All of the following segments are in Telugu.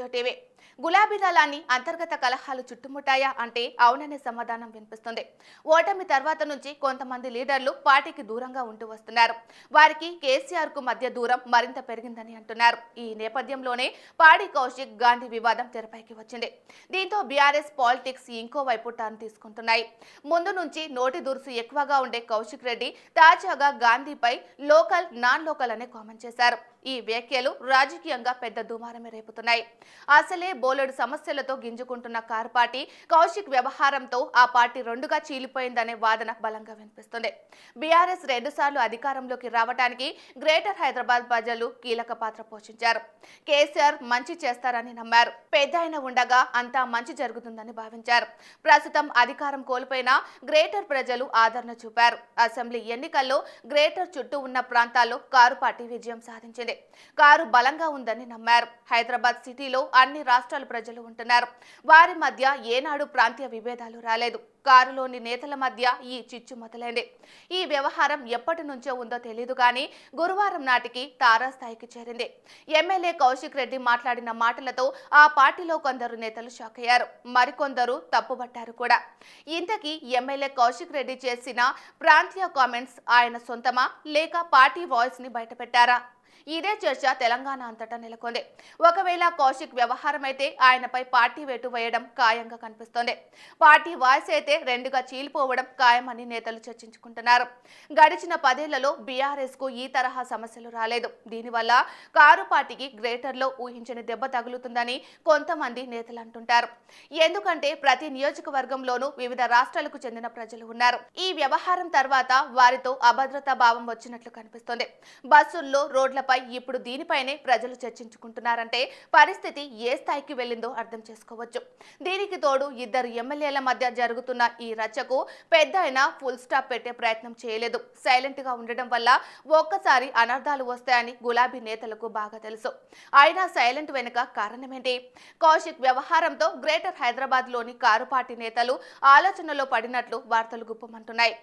జియో టీవీ. గులాబీ దళాన్ని అంతర్గత కలహాలు చుట్టుముట్టాయా అంటే అవుననే సమాధానం వినిపిస్తుంది. ఓటమి తర్వాత నుంచి కొంతమంది లీడర్లు పార్టీకి దూరంగా ఉంటూ వస్తున్నారు. వారికి కేసీఆర్ కు మధ్య దూరం మరింత పెరిగిందని అంటున్నారు. ఈ నేపథ్యంలోనే పాడి కౌశిక్ గాంధీ వివాదం తెరపైకి వచ్చింది. దీంతో బీఆర్ఎస్ పాలిటిక్స్ ఇంకోవైపు టర్న్ తీసుకుంటున్నాయి. ముందు నుంచి నోటి దురుసు ఎక్కువగా ఉండే కౌశిక్ రెడ్డి తాజాగా గాంధీపై లోకల్ నాన్ లోకల్ అనే కామెంట్ చేశారు. ఈ వ్యాఖ్యలు రాజకీయంగా పెద్ద దుమారమే రేపుతున్నాయి. అసలే బోలెడు సమస్యలతో గింజుకుంటున్న కారు పార్టీ కౌశిక్ వ్యవహారంతో ఆ పార్టీ రెండుగా చీలిపోయిందనే వాదన బలంగా వినిపిస్తుంది. బీఆర్ఎస్ 2 సార్లు అధికారంలోకి రావడానికి గ్రేటర్ హైదరాబాద్ ప్రజలు కీలక పాత్ర పోషించారు. కేసీఆర్ మంచి చేస్తారని నమ్మారు. పెద్దాయన ఉండగా అంతా మంచి జరుగుతుందని భావించారు. ప్రస్తుతం అధికారం కోల్పోయినా గ్రేటర్ ప్రజలు ఆదరణ చూపారు. అసెంబ్లీ ఎన్నికల్లో గ్రేటర్ చుట్టూ ఉన్న ప్రాంతాల్లో కారు పార్టీ విజయం సాధించింది. కారు బలంగా ఉందని నమ్మారు. హైదరాబాద్ సిటీలో అన్ని రాష్ట్రాల ప్రజలు ఉంటున్నారు. వారి మధ్య ఏనాడు ప్రాంతీయ విభేదాలు రాలేదు. కారులోని నేతల మధ్య ఈ చిచ్చు మొదలైంది. ఈ వ్యవహారం ఎప్పటి నుంచో ఉందో తెలియదు కానీ గురువారం నాటికి తారాస్థాయికి చేరింది. ఎమ్మెల్యే కౌశిక్ రెడ్డి మాట్లాడిన మాటలతో ఆ పార్టీలో కొందరు నేతలు షాక్ అయ్యారు. మరికొందరు తప్పుబట్టారు కూడా. ఇంతకీ ఎమ్మెల్యే కౌశిక్ రెడ్డి చేసిన ప్రాంతీయ కామెంట్స్ ఆయన సొంతమా లేక పార్టీ వాయిస్ ని బయటపెట్టారా? ఇదే చర్చ తెలంగాణ అంతటా నెలకొంది. ఒకవేళ కౌశిక్ వ్యవహారం అయితే ఆయనపై పార్టీ వేటు వేయడం ఖాయంగా కనిపిస్తోంది. పార్టీ వాయిస్ అయితే రెండుగా చీలిపోవడం ఖాయమని నేతలు చర్చించుకుంటున్నారు. గడిచిన 10 ఏళ్లలో బీఆర్ఎస్ కు ఈ తరహా సమస్యలు రాలేదు. దీనివల్ల కారు పార్టీకి గ్రేటర్లో ఊహించని దెబ్బ తగులుతుందని కొంతమంది నేతలు అంటుంటారు. ఎందుకంటే ప్రతి నియోజకవర్గంలోనూ వివిధ రాష్ట్రాలకు చెందిన ప్రజలు ఉన్నారు. ఈ వ్యవహారం తర్వాత వారితో అభద్రతా భావం వచ్చినట్లు కనిపిస్తోంది. బస్సుల్లో రోడ్లపై ఇప్పుడు దీనిపైనే ప్రజలు చర్చించుకుంటున్నారంటే పరిస్థితి ఏ స్థాయికి వెళ్ళిందో అర్థం చేసుకోవచ్చు. దీనికి తోడు ఇద్దరు ఎమ్మెల్యేల మధ్య జరుగుతున్న ఈ రచ్చకు పెద్దాయన ఫుల్ స్టాప్ పెట్టే ప్రయత్నం చేయలేదు. సైలెంట్ గా ఉండడం వల్ల ఒక్కసారి అనర్థాలు వస్తాయని గులాబీ నేతలకు బాగా తెలుసు. అయినా సైలెంట్ వెనుక కారణమేంటి? కౌశిక్ వ్యవహారంతో గ్రేటర్ హైదరాబాద్ లోని కారు పార్టీ నేతలు ఆలోచనలో పడినట్లు వార్తలు గుప్పమంటున్నాయి.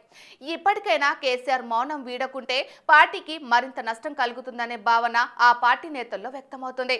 ఇప్పటికైనా కేసీఆర్ మౌనం వీడకుంటే పార్టీకి మరింత నష్టం కలుగుతుందనే భావన ఆ పార్టీ నేతల్లో వ్యక్తమవుతుంది.